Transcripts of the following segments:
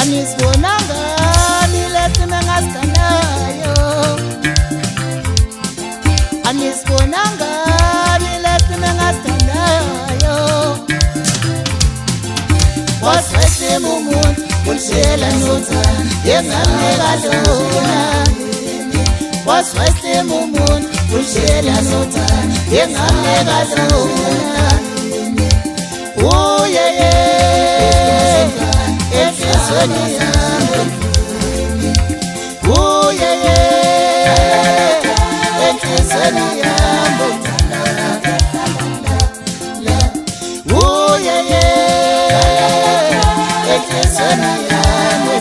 anisibonanga nilethi mengasikanayo anisibonanga nilethi mengasikanayo waswese mumuntu ulishela nothana yengamekadona waswese mumuntu ulishela nothana yengamekadona uyeye enhlizweni yami uyeye enhlizweni yami uyeye enhlizweni yami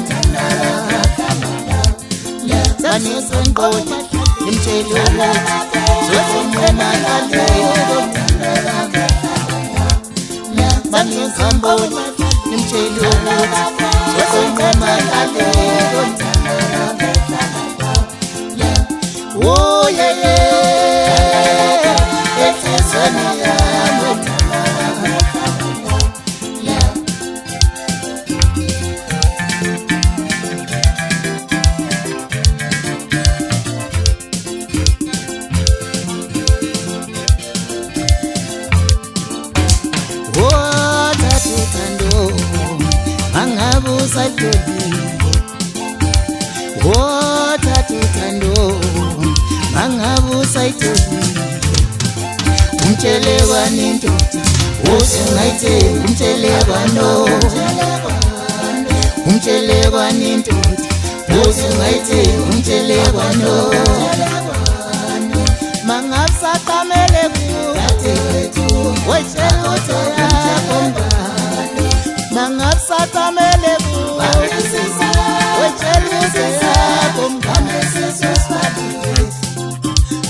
sanisonqola imtshelo zokuncoma ngaleyo sanisonqola imtshelo zokuncoma ngaleyo uyeye enhlizweni yami umtshelewa nindoda usingaithe umtshelewa no umtshelewa nindoda usingaithe umtshelewa no mangabusaqamele kude wetshela yakho mangabusaqamele kude wetshela yakho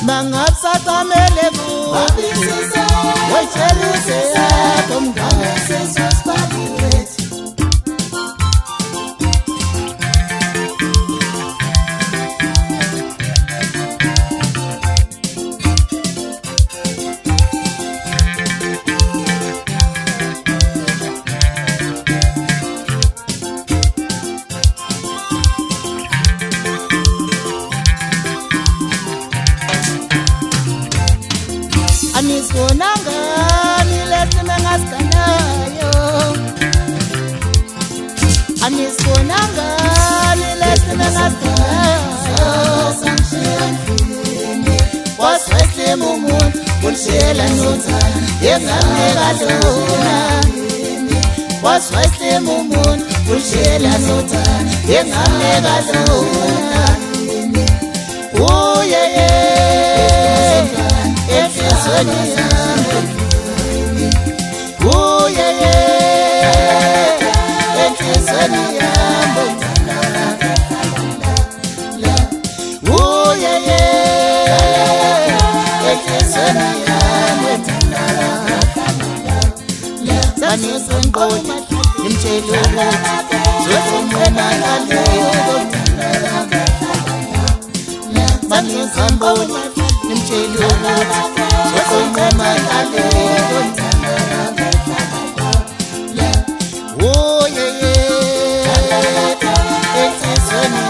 mangabusaqamele kude wetshela yakho anisibonanga nilethi mengasikanayo anisibonanga nilethi mengasikanayo waswese mumuntu ulishela nothana yengamekadona waswese mumuntu ulishela nothana yengamekadona uyeye enhlizweni yami uyeye enhlizweni yami uyeye enhlizweni yami sanisonqola imtshelo zokuncoma ngaleyo sanisonqola imtshelo zokuncoma ngaleyo uyeye enhlizweni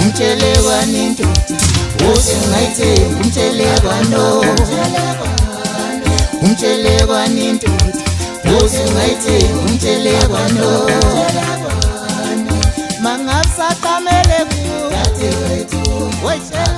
umtshelewa nindoda usingaithe umtshelewa no umtshelewa nindoda usingaithe umtshelewa no mangabusaqamele kude wetshela